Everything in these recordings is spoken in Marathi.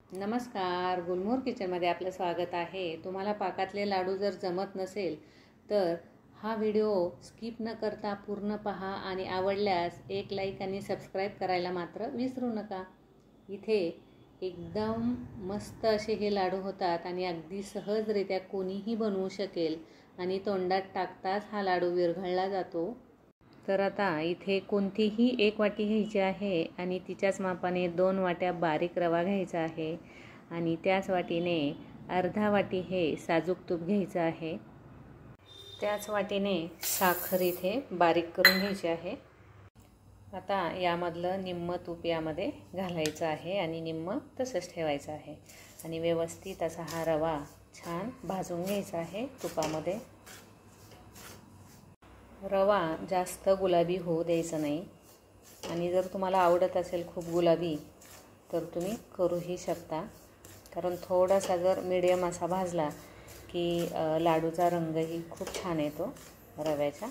नमस्कार, गुलमोहर किचनमध्ये आपलं स्वागत आहे। तुम्हाला पाकातले लाडू जर जमत नसेल तर हा व्हिडिओ स्किप न करता पूर्ण पहा आणि आवडल्यास एक लाईक आणि सबस्क्राईब करायला मात्र विसरू नका। इथे एकदम मस्त असे हे लाडू होतात आणि अगदी सहजरित्या कोणीही बनवू शकेल आणि तोंडात टाकताच हा लाडू विरघळला जातो। तर आता इथे कोणतीही एक वाटी घ्यायची आहे आणि तिच्याच मापाने 2 वाट्या बारीक रवा घ्यायचा आहे आणि त्याच वाटीने अर्धा वाटी हे साजूक तूप घ्यायचं आहे। त्याच वाटीने साखर इथे बारीक करून घ्यायची आहे। आता यामधलं निम्म तूप यामध्ये घालायचं आहे आणि निम्म तसंच ठेवायचं आहे आणि व्यवस्थित असा हा रवा छान भाजून घ्यायचा आहे तुपामध्ये। रवा जास्त गुलाबी होऊ द्यायचा नाही आणि जर तुम्हाला आवडत असेल खूप गुलाबी तर तुम्ही करूही शकता, कारण थोडासा जर मीडियम असा भाजला की लाडूचा रंगही खूप छान येतो रव्याचा।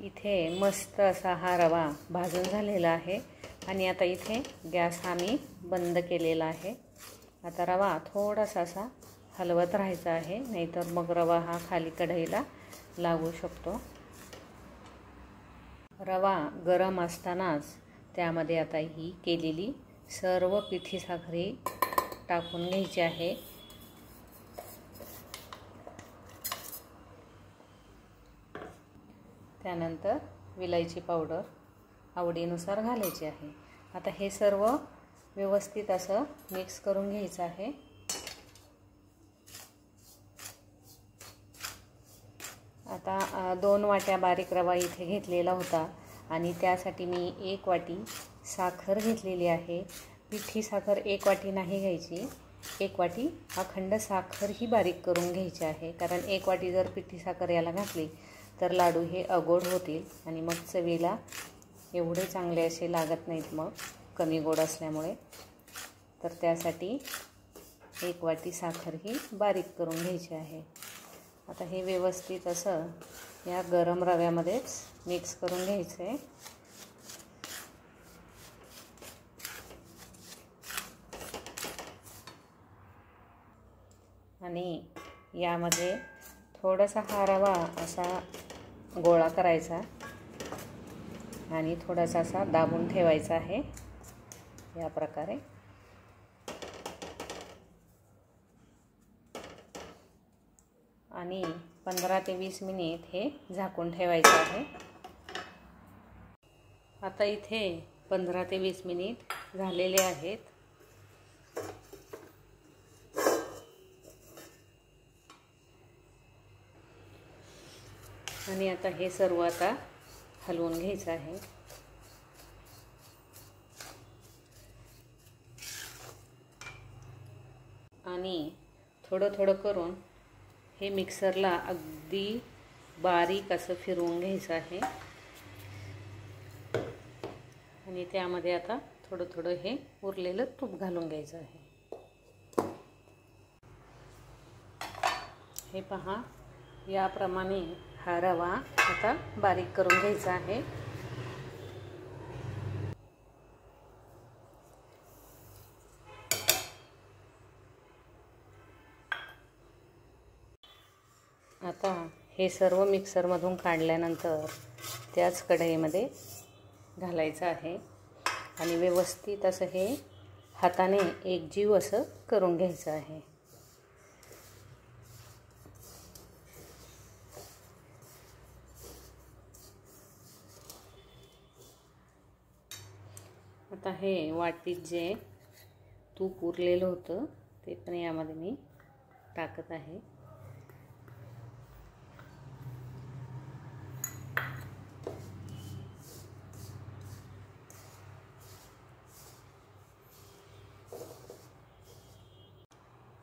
इथे मस्त असा हा रवा भाजून झालेला आहे आणि आता इथे गॅस हा मी बंद केलेला आहे। आता रवा थोडासा असा हलवत राहायचा आहे, नाहीतर मग रवा हा खाली कढईला लागू शकतो। रवा गरम असतानाच त्यामध्ये आता ही केलेली सर्व पिठी साखर टाकून घ्यायची आहे। त्यानंतर विलायची पावडर आवडीनुसार घालायची आहे। आता हे सर्व व्यवस्थित असं मिक्स करून घ्यायचं आहे। आता 2 वाट्या बारीक रवा इथे घेतलेला होता आणि त्यासाठी मी 1 वाटी साखर घेतलेली आहे। पिठी साखर 1 वाटी नाही घ्यायची, 1 वाटी अखंड साखर ही बारीक करून घ्यायची आहे, कारण 1 वाटी जर पिठी साखर याला घातली तर लाडू हे अगोड होतील आणि मग चवीला एवढे चांगले असे लागत नाहीत मग कमी गोड असल्यामुळे। तर त्यासाठी 1 वाटी साखर ही बारीक करून घ्यायची आहे। आता हे व्यवस्थित असं या गरम रव्यामध्येच मिक्स करून घ्यायचं आहे। आणि यामध्ये थोडासा हा रवा असा गोळा करायचा आणि थोडासा असा दाबून ठेवायचा आहे या प्रकारे। आणि 15 ते 20 मिनिट हे झाकून ठेवायचं आहे। आता इथे 15 ते 20 मिनिट झालेले आहेत आणि आता हे सर्व आता हलवून घ्यायचं आहे। आणि थोडं थोडं करून हे मिक्सरला अगदी बारीक असं फिरवून घ्यायचं आहे आणि त्यामध्ये आता थोडं थोडं हे उरलेलं तूप घालून घ्यायचं आहे। हे पहा, याप्रमाणे हा रवा आता बारीक करून घ्यायचा आहे। आता हे सर्व मिक्सरमधून काढल्यानंतर त्याच कढईमध्ये घालायचं आहे आणि व्यवस्थित असं हे हाताने एकजीव असं करून घ्यायचं आहे। आता हे वाटीत जे तूप उरलेलं होतं ते पण यामध्ये मी टाकत आहे।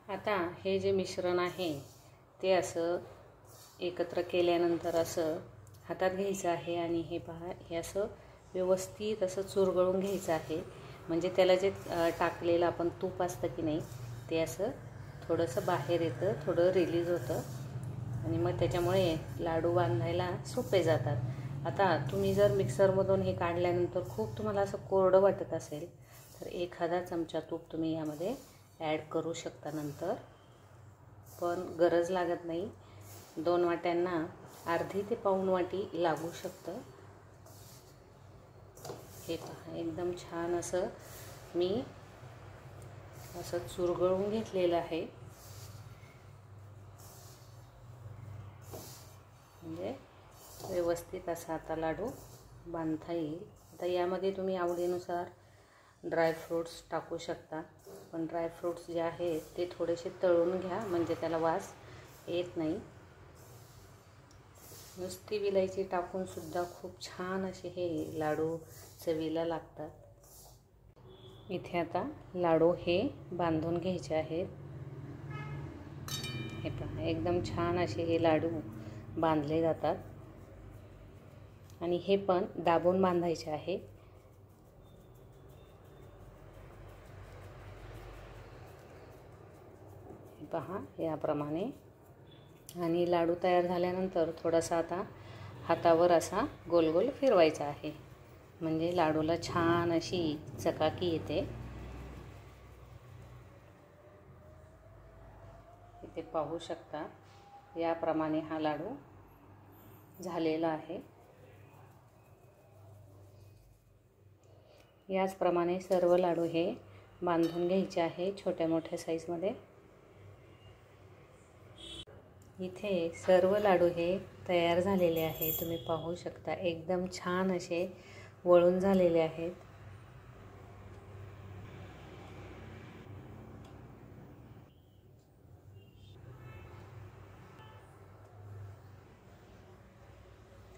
आता हे जे मिश्रण आहे ते असं एकत्र केल्यानंतर असं हातात घ्यायचं आहे आणि हे पहा, हे असं व्यवस्थित असं चुरगळून घ्यायचं आहे, म्हणजे त्याला जे टाकलेलं आपण तूप असतं की नाही ते असं थोडंसं बाहेर येतं, थोडं रिलीज होतं आणि मग त्याच्यामुळे लाडू बांधायला सोपे जातात। आता तुम्ही जर मिक्सरमधून हे काढल्यानंतर खूप तुम्हाला असं कोरडं वाटत असेल तर एखादा चमचा तूप तुम्ही यामध्ये ॲड करू शकता नंतर, पण गरज लागत नाही. 2 वाट्यांना अर्धी ते पाऊण वाटी लागू शकतं. हे पहा, एकदम छान असं मी असं चुरगळून घेतलेलं आहे. म्हणजे व्यवस्थित असा आता लाडू बांधता येईल. आता यामध्ये तुम्ही आवडीनुसार ड्रायफ्रूट्स टाकू शकता, पण ड्रायफ्रूट्स जे आहेत ते थोडेसे तळून घ्या, म्हणजे त्याला वास येत नाही. नुसती विलायची टाकून सुद्धा खूप छान असे हे लाडू चवीला लागतात. इथे आता लाडू हे बांधून घ्यायचे आहेत. हे पहा, एकदम छान असे हे लाडू बांधले जातात आणि हे पण दाबून बांधायचे आहे. हे पहा, याप्रमाणे. आणि लाडू तयार झाल्यानंतर थोडासा आता हातावर असा गोल गोल फिरवायचा आहे, म्हणजे लाडूला छान अशी चकाकी येते. इथे पाहू शकता, याप्रमाणे हा लाडू झालेला आहे. याचप्रमाणे सर्व लाडू हे बांधून घ्यायचे आहे छोट्या मोठ्या साईजमध्ये. इथे सर्व लाडू हे तयार झालेले आहे. तुम्ही पाहू शकता, एकदम छान असे वळून झालेले आहेत.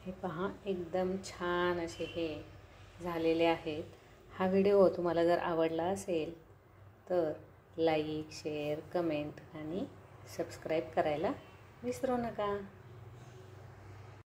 हे पहा, एकदम छान असे हे झालेले आहेत. हा व्हिडिओ तुम्हाला जर आवडला असेल तर लाईक, शेअर, कमेंट आणि सबस्क्राईब करायला विसरू नका.